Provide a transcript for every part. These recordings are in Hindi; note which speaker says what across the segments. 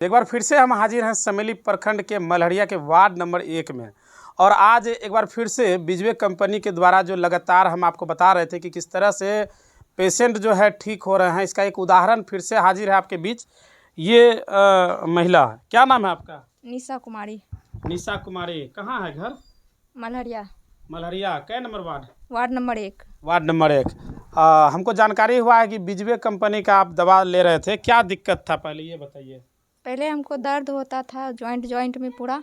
Speaker 1: एक बार फिर से हम हाजिर हैं समेली प्रखंड के मलहरिया के वार्ड नंबर 1 में। और आज एक बार फिर से बिजवे कंपनी के द्वारा जो लगातार हम आपको बता रहे थे कि किस तरह से पेशेंट जो है ठीक हो रहे हैं, इसका एक उदाहरण फिर से हाजिर है आपके बीच। ये महिला, क्या नाम है आपका?
Speaker 2: निशा कुमारी।
Speaker 1: निशा कुमारी, कहाँ है घर?
Speaker 2: मलहरिया।
Speaker 1: मलहरिया, कै number ward?
Speaker 2: Ward number 1।
Speaker 1: Ward number 1। हमको जानकारी हुआ है कि बिजवे कंपनी का आप दवा ले रहे थे, क्या दिक्कत था पहले ये बताइए।
Speaker 2: पहले हमको दर्द होता था जॉइंट में पूरा,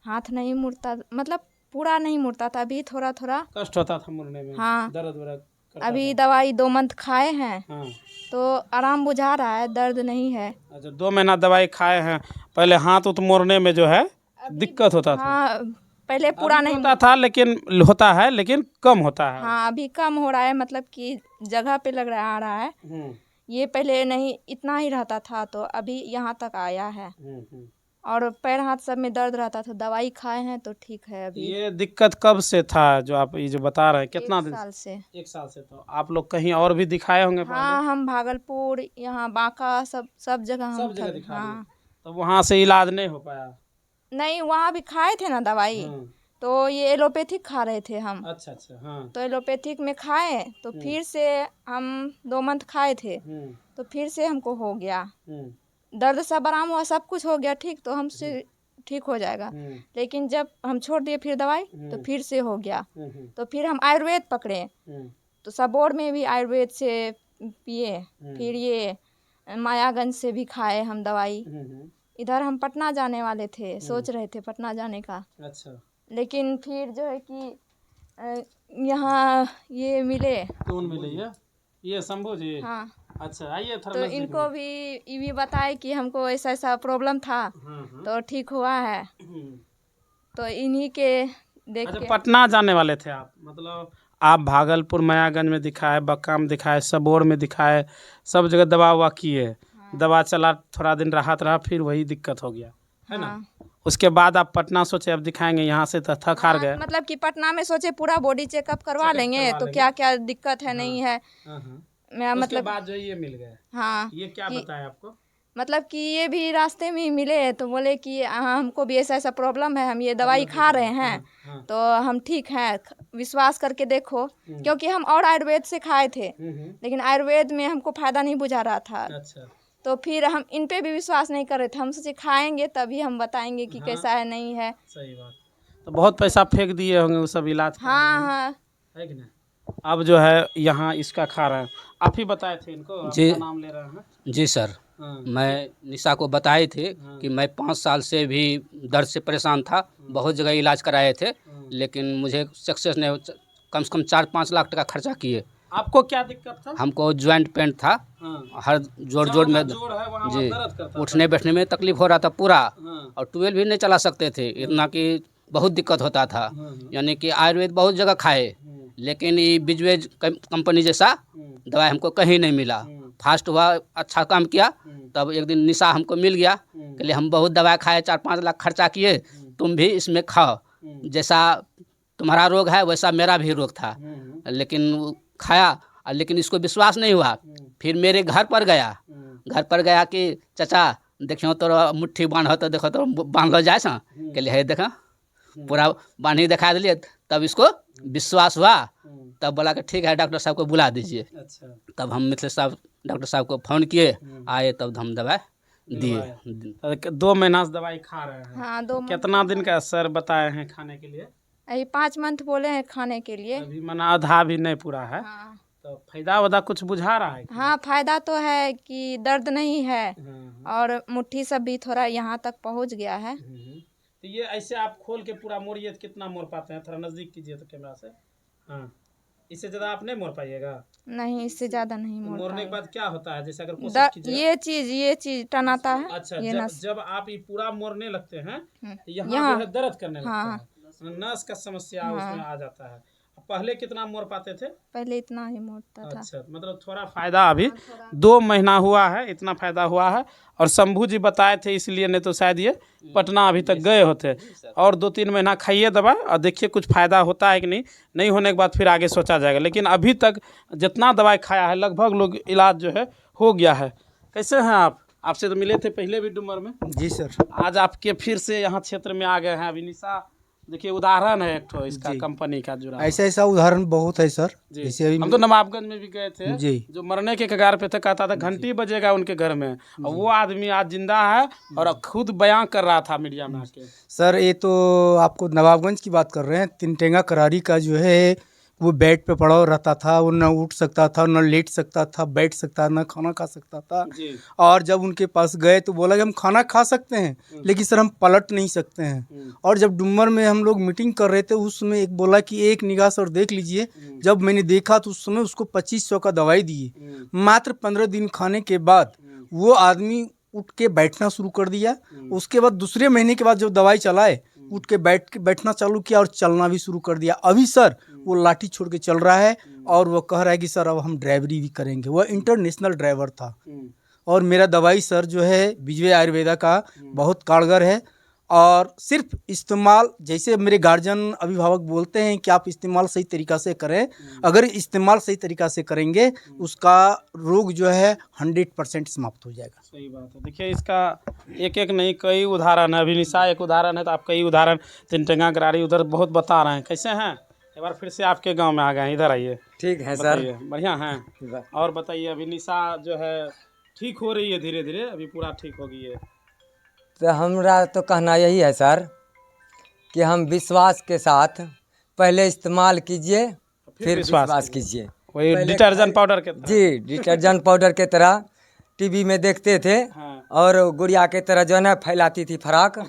Speaker 2: हाथ नहीं मुड़ता, मतलब पूरा नहीं मुड़ता था। अभी थोड़ा थोड़ा
Speaker 1: कष्ट होता था मुड़ने में।
Speaker 2: हाँ,
Speaker 1: दर्द
Speaker 2: अभी दवाई 2 मंथ खाए हैं।
Speaker 1: हाँ।
Speaker 2: तो आराम बुझा रहा है, दर्द नहीं है।
Speaker 1: अच्छा, 2 महीना दवाई खाए हैं। पहले हाथ उत मोड़ने में जो है दिक्कत होता था।
Speaker 2: हाँ, पहले पूरा नहीं
Speaker 1: होता था, लेकिन होता है, लेकिन कम होता है।
Speaker 2: हाँ, अभी कम हो रहा है, मतलब कि जगह पे लग रहा आ रहा है। ये पहले नहीं इतना ही रहता था, तो अभी यहाँ तक आया है। और पैर हाथ सब में दर्द रहता था, दवाई खाए हैं तो ठीक है अभी।
Speaker 1: ये दिक्कत कब से था जो आप ये जो बता रहे हैं? कितना दिन?
Speaker 2: 1 साल से।
Speaker 1: 1 साल से। तो आप लोग कहीं और भी दिखाए होंगे पहले?
Speaker 2: हाँ, हम भागलपुर, यहाँ बांका, सब जगह हम
Speaker 1: दिखा
Speaker 2: हाँ।
Speaker 1: दिए। तो वहाँ से इलाज नहीं हो पाया?
Speaker 2: नहीं, वहाँ भी खाए थे ना दवाई। तो ये एलोपैथिक खा रहे थे हम।
Speaker 1: अच्छा अच्छा। हाँ।
Speaker 2: तो एलोपैथिक में खाए तो फिर से हम 2 मंथ खाए थे, तो फिर से हमको हो गया दर्द, सब आराम हुआ, सब कुछ हो गया ठीक, तो हमसे ठीक हो जाएगा। लेकिन जब हम छोड़ दिए फिर दवाई, तो फिर से हो गया। तो फिर हम आयुर्वेद पकड़े, तो सबौर में भी आयुर्वेद से पिए। फिर ये मायागंज से भी खाए हम दवाई। इधर हम पटना जाने वाले थे, सोच रहे थे पटना जाने का।
Speaker 1: अच्छा।
Speaker 2: लेकिन फिर जो है कि यहाँ ये मिले।
Speaker 1: कौन मिले? ये शंभू जी?
Speaker 2: हाँ।
Speaker 1: अच्छा, आइए थोड़ा
Speaker 2: तो इनको भी ये भी बताए कि हमको ऐसा ऐसा प्रॉब्लम था, तो ठीक हुआ है। तो इन्हीं के देख के।
Speaker 1: पटना जाने वाले थे आप? मतलब आप भागलपुर मायागंज में दिखाए, बक्का में दिखाए, सबौर में दिखाए, सब जगह दवा ववा किए। दवा चला, थोड़ा दिन राहत रहा, फिर वही दिक्कत हो गया, है ना? उसके बाद आप पटना सोचे अब दिखाएंगे, यहाँ से तो थक हार गए।
Speaker 2: मतलब कि पटना में सोचे पूरा बॉडी चेकअप करवा लेंगे, तो क्या क्या दिक्कत है नहीं है। मैं मतलब
Speaker 1: बाद जो ये मिल गए।
Speaker 2: हाँ,
Speaker 1: ये क्या बताया आपको? मतलब
Speaker 2: कि ये भी रास्ते में ही मिले, तो बोले कि हमको भी ऐसा ऐसा प्रॉब्लम है, हम ये दवाई खा रहे हैं, तो हम ठीक हैं, विश्वास करके देखो। क्योंकि हम और आयुर्वेद से खाए थे, लेकिन आयुर्वेद में हमको फायदा नहीं बुझा रहा था।
Speaker 1: अच्छा।
Speaker 2: तो फिर हम इन पे भी विश्वास नहीं कर रहे थे, हम सोचे खाएंगे तभी हम बताएंगे कि कैसा है नहीं है।
Speaker 1: सही बात। तो बहुत पैसा फेंक दिए होंगे वो सब इलाज
Speaker 2: हाँ हाँ,
Speaker 1: है कि नहीं? अब जो है यहाँ इसका खा रहे हैं। आप ही बताए थे इनको?
Speaker 3: जी,
Speaker 1: नाम ले रहे हैं?
Speaker 3: जी सर। मैं निशा को बताए थे कि मैं 5 साल से भी दर्द से परेशान था, बहुत जगह इलाज कराए थे, लेकिन मुझे सक्सेस नहीं। कम से कम 4-5 लाख टका खर्चा किए।
Speaker 1: आपको क्या दिक्कत था?
Speaker 3: हमको जॉइंट पेन था, हर जोड़ में जी, उठने बैठने में तकलीफ हो रहा था पूरा, और 12 भी नहीं चला सकते थे, इतना कि बहुत दिक्कत होता था। यानी कि आयुर्वेद बहुत जगह खाए, लेकिन ये बिजवेज कंपनी जैसा दवाई हमको कहीं नहीं मिला। फास्ट हुआ, अच्छा काम किया। तब एक दिन निशा हमको मिल गया, कहले हम बहुत दवाई खाए, 4-5 लाख खर्चा किए, तुम भी इसमें खाओ, जैसा तुम्हारा रोग है वैसा मेरा भी रोग था। लेकिन खाया, लेकिन इसको विश्वास नहीं हुआ। फिर मेरे घर पर गया कि चाचा देखियो तो मुट्ठी बांध तो देखो तो बांध लो जाए सा, कहले है देखा पूरा बांध ही दिखा दिलिए। तब इसको विश्वास हुआ, तब बोला कि ठीक है डॉक्टर साहब को बुला दीजिए। अच्छा। तब हम मिथिलेश साहब डॉक्टर साहब को फ़ोन किए, आए, तब हम दवाई दिए।
Speaker 1: 2 महीना से दवाई खा रहे हैं?
Speaker 2: हाँ, 2 मंथ।
Speaker 1: कितना दिन का सर बताए हैं खाने के लिए?
Speaker 2: अभी 5 मंथ बोले हैं खाने के लिए।
Speaker 1: अभी मना आधा भी नहीं पूरा है। तो फायदा वदा कुछ बुझा रहा है?
Speaker 2: हाँ, फायदा तो है कि दर्द नहीं है, और मुट्ठी सब भी थोड़ा यहाँ तक पहुँच गया है।
Speaker 1: तो ये ऐसे आप खोल के पूरा मोड़िए तो कितना मोड़ पाते हैं? थोड़ा नजदीक कीजिए तो कैमरा से। हाँ, इससे ज़्यादा आप नहीं मोड़ पाइएगा?
Speaker 2: नहीं, इससे ज़्यादा नहीं मोड़
Speaker 1: मोड़ने के बाद क्या होता है? जैसे अगर कोशिश कीजिए,
Speaker 2: ये चीज टनाता है।
Speaker 1: अच्छा, जब आप ये पूरा मोड़ने लगते हैं, यहाँ जो है दर्द करने लगता है, नस का समस्या उसमें आ जाता है। पहले कितना मोड़ पाते थे?
Speaker 2: पहले इतना ही मोड़ता था।
Speaker 1: अच्छा, मतलब थोड़ा फायदा अभी 2 महीना हुआ है, इतना फायदा हुआ है। और शंभू जी बताए थे इसलिए, नहीं तो शायद ये पटना अभी तक गए होते। और 2-3 महीना खाइए दवा और देखिए कुछ फायदा होता है कि नहीं। नहीं होने के बाद फिर आगे सोचा जाएगा। लेकिन अभी तक जितना दवाई खाया है लगभग लोग इलाज जो है हो गया है। कैसे हैं आप? आपसे तो मिले थे पहले भी डूमर में।
Speaker 4: जी सर।
Speaker 1: आज आपके फिर से यहाँ क्षेत्र में आ गए हैं। अभी निशा देखिए उदाहरण है एक ठो इसका
Speaker 4: जी।
Speaker 1: कंपनी का जुड़ा
Speaker 4: ऐसा ऐसा उदाहरण बहुत है सर।
Speaker 1: जी।
Speaker 4: जैसे अभी
Speaker 1: हम तो नवाबगंज में भी गए थे
Speaker 4: जी।
Speaker 1: जो मरने के कगार पे थे, कहता था घंटी बजेगा उनके घर में, और वो आदमी आज जिंदा है और खुद बयां कर रहा था मीडिया में आके।
Speaker 4: सर ये तो आपको नवाबगंज की बात कर रहे हैं। तिनटेंगा करारी का जो है वो बेड पे पड़ा रहता था, वो न उठ सकता था, न लेट सकता था, बैठ सकता, न खाना खा सकता था।
Speaker 1: जी।
Speaker 4: और जब उनके पास गए तो बोला कि हम खाना खा सकते हैं लेकिन सर हम पलट नहीं सकते हैं। और जब डूमर में हम लोग मीटिंग कर रहे थे उस समय एक बोला कि एक निगाह सर देख लीजिए। जब मैंने देखा तो उस समय उसको 2500 का दवाई दिए। मात्र 15 दिन खाने के बाद वो आदमी उठ के बैठना शुरू कर दिया। उसके बाद दूसरे महीने के बाद जब दवाई चलाए उठ के बैठना चालू किया और चलना भी शुरू कर दिया। अभी सर वो लाठी छोड़ के चल रहा है और वो कह रहा है कि सर अब हम ड्राइवरी भी करेंगे। वह इंटरनेशनल ड्राइवर था। और मेरा दवाई सर जो है विजय आयुर्वेदा का बहुत कारगर है। और सिर्फ इस्तेमाल, जैसे मेरे गार्जियन अभिभावक बोलते हैं कि आप इस्तेमाल सही तरीक़ा से करें, अगर इस्तेमाल सही तरीक़ा से करेंगे उसका रोग जो है 100% समाप्त हो जाएगा।
Speaker 1: सही बात है। देखिए इसका एक एक नहीं कई उदाहरण है। अभी निशा एक उदाहरण है तो आप कई उदाहरण तिनटेंगा करारी उधर बहुत बता रहे हैं। कैसे हैं? एक बार फिर से आपके गांव में आ गए हैं, इधर आइए।
Speaker 5: ठीक है सर।
Speaker 1: बताइए, बढ़िया हैं? और बताइए अभी निशा जो है ठीक हो रही है धीरे धीरे, अभी पूरा ठीक हो गई है?
Speaker 5: तो हमारा तो कहना यही है सर कि हम विश्वास के साथ पहले इस्तेमाल कीजिए फिर विश्वास कीजिए।
Speaker 1: वही डिटर्जेंट पाउडर के तरह।
Speaker 5: जी, डिटर्जेंट पाउडर के तरह टीवी में देखते थे।
Speaker 1: हाँ।
Speaker 5: और गुड़िया के तरह जो है ना फैलाती थी फराक,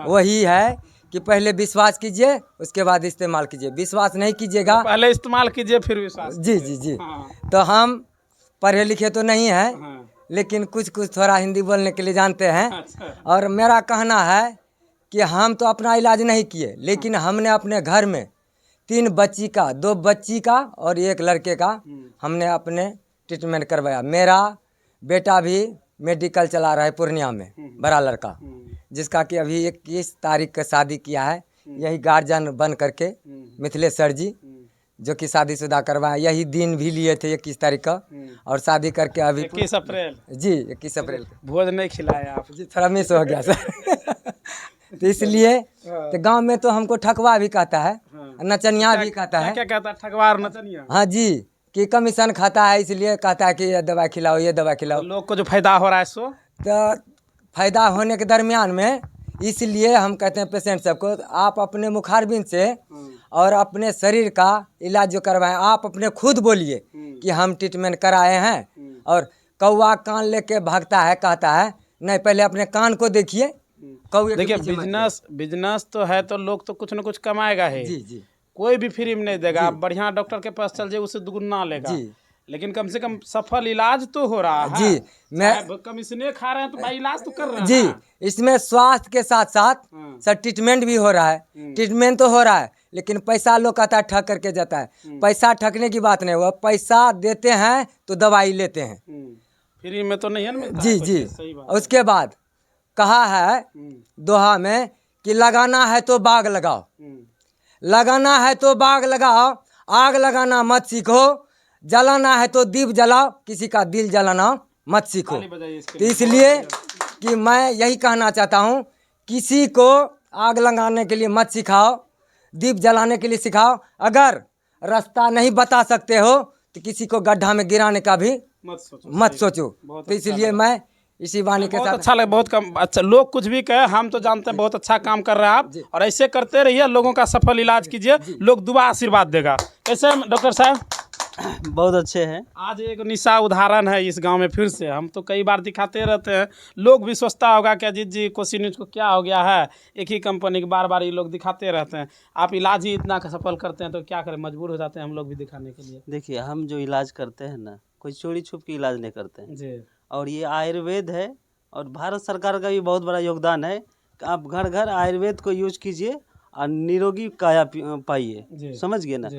Speaker 5: वही है कि पहले विश्वास कीजिए उसके बाद इस्तेमाल कीजिए। विश्वास नहीं कीजिएगा,
Speaker 1: पहले इस्तेमाल कीजिए फिर विश्वास।
Speaker 5: जी जी जी।
Speaker 1: हाँ।
Speaker 5: तो हम पढ़े लिखे तो नहीं हैं,
Speaker 1: हाँ।
Speaker 5: लेकिन कुछ कुछ थोड़ा हिंदी बोलने के लिए जानते हैं।
Speaker 1: अच्छा।
Speaker 5: और मेरा कहना है कि हम तो अपना इलाज नहीं किए, लेकिन हमने अपने घर में 3 बच्ची का, 2 बच्ची का और 1 लड़के का हमने अपने ट्रीटमेंट करवाया। मेरा बेटा भी मेडिकल चला रहा है पूर्णिया में, बड़ा लड़का, जिसका कि अभी 21 तारीख का शादी किया है। यही गार्जियन बन करके मिथिलेश सर जी, जो कि शादीशुदा करवाए, यही दिन भी लिए थे 21 तारीख का। और शादी करके अभी
Speaker 1: 21 अप्रैल
Speaker 5: जी 21 अप्रैल को
Speaker 1: भोज नहीं खिलाया आप?
Speaker 5: जी थोड़ा मिस हो गया सर। तो इसलिए तो गांव में तो हमको ठकवा भी कहता है, नचनिया भी कहता है।
Speaker 1: क्या कहता है? ठगवार नचनिया?
Speaker 5: हाँ जी, कि कमीशन खाता है इसलिए कहता है कि ये दवा खिलाओ, ये दवा खिलाओ।
Speaker 1: लोग को जो फायदा हो रहा है सो
Speaker 5: तो फायदा होने के दरमियान में इसलिए हम कहते हैं पेशेंट सबको, आप अपने मुखारबिन से और अपने शरीर का इलाज जो करवाएं, आप अपने खुद बोलिए कि हम ट्रीटमेंट कराए हैं। और कौवा कान लेके भागता है, कहता है नहीं, पहले अपने कान को देखिए। कौवे
Speaker 1: देखिए बिजनेस तो है तो लोग तो कुछ न कुछ कमाएगा है।
Speaker 5: जी जी
Speaker 1: कोई भी फ्री में नहीं देगा। आप बढ़िया डॉक्टर के पास चल जाए उससे दुगुना लेगा।
Speaker 5: जी।
Speaker 1: लेकिन कम से कम सफल इलाज तो हो रहा है।
Speaker 5: जी,
Speaker 1: मैं कमीशने खा रहे हैं तो भाई इलाज तो कर रहे हैं।
Speaker 5: जी, इसमें स्वास्थ्य के साथ साथ सर ट्रीटमेंट भी हो रहा है। ट्रीटमेंट तो हो रहा है, लेकिन पैसा लोग कहता है ठग करके जाता है। पैसा ठगने की बात नहीं, वो पैसा देते हैं तो दवाई लेते हैं।
Speaker 1: फ्री में तो नहीं है ना मिलता
Speaker 5: जी
Speaker 1: है
Speaker 5: जी।
Speaker 1: कुछ। सही बात।
Speaker 5: उसके बाद कहा है दोहा में कि लगाना है तो बाग लगाओ, लगाना है तो बाग लगाओ, आग लगाना मत सीखो, जलाना है तो दीप जलाओ, किसी का दिल जलाना मत सीखो। तो इसलिए कि मैं यही कहना चाहता हूँ, किसी को आग लगाने के लिए मत सिखाओ, दीप जलाने के लिए सिखाओ। अगर रास्ता नहीं बता सकते हो तो किसी को गड्ढा में गिराने का भी मत सोचो। तो इसलिए मैं इसी वाणी के
Speaker 1: बहुत
Speaker 5: साथ
Speaker 1: अच्छा लगे। बहुत कम अच्छा लोग कुछ भी कहे, हम तो जानते हैं बहुत अच्छा काम कर रहे हैं आप, और ऐसे करते रहिए, लोगों का सफल इलाज कीजिए, लोग दुआ आशीर्वाद देगा। कैसे डॉक्टर साहब?
Speaker 6: बहुत अच्छे हैं।
Speaker 1: आज एक निशा उदाहरण है इस गांव में फिर से। हम तो कई बार दिखाते रहते हैं, लोग भी सोचता होगा कि अजीत जी कोसी न्यूज को क्या हो गया है, एक ही कंपनी के बार बार ये लोग दिखाते रहते हैं। आप इलाज ही इतना सफल करते हैं तो क्या करें, मजबूर हो जाते हैं हम लोग भी दिखाने के लिए।
Speaker 6: देखिए, हम जो इलाज करते हैं ना, कोई चोरी छुप के इलाज नहीं करते हैं
Speaker 1: जी।
Speaker 6: और ये आयुर्वेद है, और भारत सरकार का भी बहुत बड़ा योगदान है कि आप घर घर आयुर्वेद को यूज कीजिए और निरोगी काया पाइए। समझ गए ना?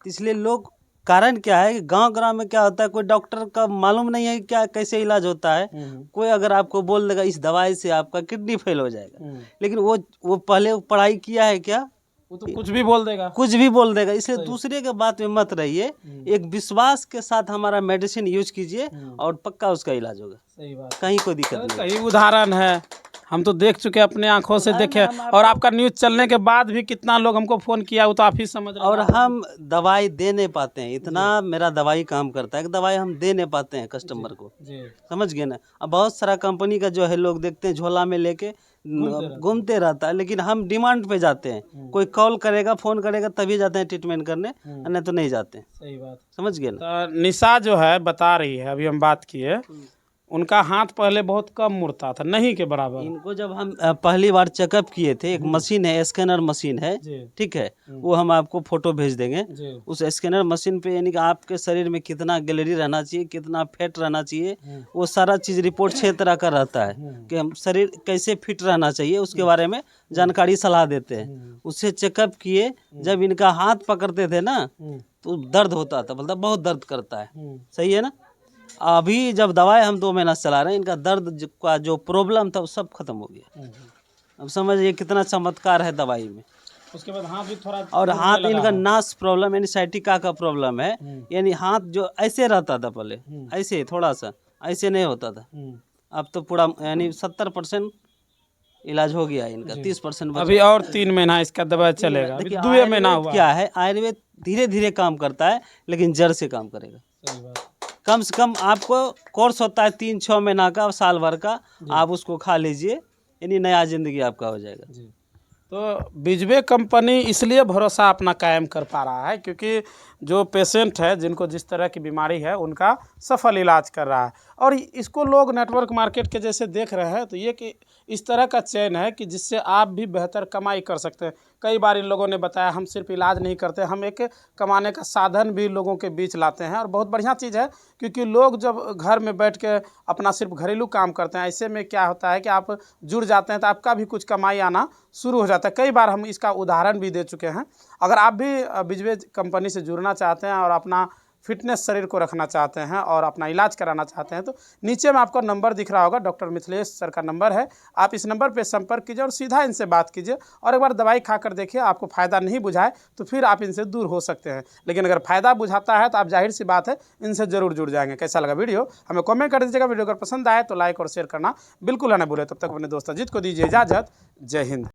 Speaker 6: इसलिए लोग, कारण क्या है कि गांव में क्या होता है, कोई डॉक्टर का मालूम नहीं है क्या कैसे इलाज होता है। कोई अगर आपको बोल देगा इस दवाई से आपका किडनी फेल हो जाएगा, लेकिन वो पहले पढ़ाई किया है क्या?
Speaker 1: वो तो कुछ भी बोल देगा।
Speaker 6: कुछ भी बोल देगा, इसलिए दूसरे के बात में मत रहिए। एक विश्वास के साथ हमारा मेडिसिन यूज कीजिए और पक्का उसका इलाज होगा।
Speaker 1: सही बात।
Speaker 6: कहीं कोई दिक्कत नहीं।
Speaker 1: कई उदाहरण है, हम तो देख चुके अपने आंखों से देखे, और आपका न्यूज़ चलने के बाद भी कितना लोग हमको फ़ोन किया, वो तो आप ही समझ रहे हैं।
Speaker 6: और हम दवाई दे नहीं पाते हैं, इतना मेरा दवाई काम करता है कि दवाई हम दे नहीं पाते हैं कस्टमर को। समझ गए ना। अब बहुत सारा कंपनी का जो है लोग देखते हैं झोला में लेके घूमते रहता है, लेकिन हम डिमांड पे जाते हैं। कोई कॉल करेगा, फोन करेगा तभी जाते हैं ट्रीटमेंट करने, नहीं तो नहीं जाते हैं।
Speaker 1: सही बात।
Speaker 6: समझ गए ना।
Speaker 1: तो निशा जो है बता रही है, अभी हम बात किए, उनका हाथ पहले बहुत कम मुड़ता था, नहीं के बराबर।
Speaker 6: इनको जब हम पहली बार चेकअप किए थे, एक मशीन है, स्कैनर मशीन है, ठीक है, वो हम आपको फोटो भेज देंगे। उस स्कैनर मशीन पे यानी कि आपके शरीर में कितना कैलोरी रहना चाहिए, कितना फैट रहना चाहिए, वो सारा चीज रिपोर्ट 6 तरह का रहता है कि हम शरीर कैसे फिट रहना चाहिए, उसके बारे में जानकारी सलाह देते हैं। उससे चेकअप किए, जब इनका हाथ पकड़ते थे ना तो दर्द होता था, मतलब बहुत दर्द करता है। सही है ना। अभी जब दवाई हम 2 महीना से चला रहे हैं, इनका दर्द का जो प्रॉब्लम था वो सब खत्म हो गया। अब समझिए कितना चमत्कार है दवाई में।
Speaker 1: उसके बाद हाथ भी थोड़ा,
Speaker 6: और हाथ इनका नास प्रॉब्लम यानी साइटिका का प्रॉब्लम है, यानी हाथ जो ऐसे रहता था पहले, ऐसे थोड़ा सा ऐसे नहीं होता था, अब तो पूरा यानी 70% इलाज हो गया इनका, 30%
Speaker 1: अभी और 3 महीना इसका दवा चलेगा। अभी 2 महीना हुआ।
Speaker 6: क्या है, आयुर्वेद धीरे धीरे काम करता है, लेकिन जड़ से काम करेगा।
Speaker 1: सही बात।
Speaker 6: कम से कम आपको कोर्स होता है 3-6 महीना का, साल भर का, आप उसको खा लीजिए, यानी नया जिंदगी आपका हो जाएगा।
Speaker 1: जी। तो बिजवे कंपनी इसलिए भरोसा अपना कायम कर पा रहा है क्योंकि जो पेशेंट है, जिनको जिस तरह की बीमारी है, उनका सफल इलाज कर रहा है। और इसको लोग नेटवर्क मार्केट के जैसे देख रहे हैं, तो ये कि इस तरह का चैन है कि जिससे आप भी बेहतर कमाई कर सकते हैं। कई बार इन लोगों ने बताया, हम सिर्फ इलाज नहीं करते, हम एक कमाने का साधन भी लोगों के बीच लाते हैं। और बहुत बढ़िया चीज़ है, क्योंकि लोग जब घर में बैठ के अपना सिर्फ घरेलू काम करते हैं, ऐसे में क्या होता है कि आप जुड़ जाते हैं तो आपका भी कुछ कमाई आना शुरू हो जाता है। कई बार हम इसका उदाहरण भी दे चुके हैं। अगर आप भी बिजवे कंपनी से जुड़ना चाहते हैं और अपना फिटनेस शरीर को रखना चाहते हैं और अपना इलाज कराना चाहते हैं, तो नीचे में आपको नंबर दिख रहा होगा, डॉक्टर मिथिलेश सर का नंबर है। आप इस नंबर पे संपर्क कीजिए और सीधा इनसे बात कीजिए, और एक बार दवाई खाकर देखिए, आपको फ़ायदा नहीं बुझाए तो फिर आप इनसे दूर हो सकते हैं। लेकिन अगर फ़ायदा बुझाता है तो आप जाहिर सी बात है इनसे ज़रूर जुड़ जाएंगे। कैसा लगा वीडियो, हमें कमेंट कर दीजिएगा। वीडियो अगर पसंद आए तो लाइक और शेयर करना बिल्कुल ना भूलें। तब तक अपने दोस्त अजीत को दीजिए इजाज़त। जय हिंद।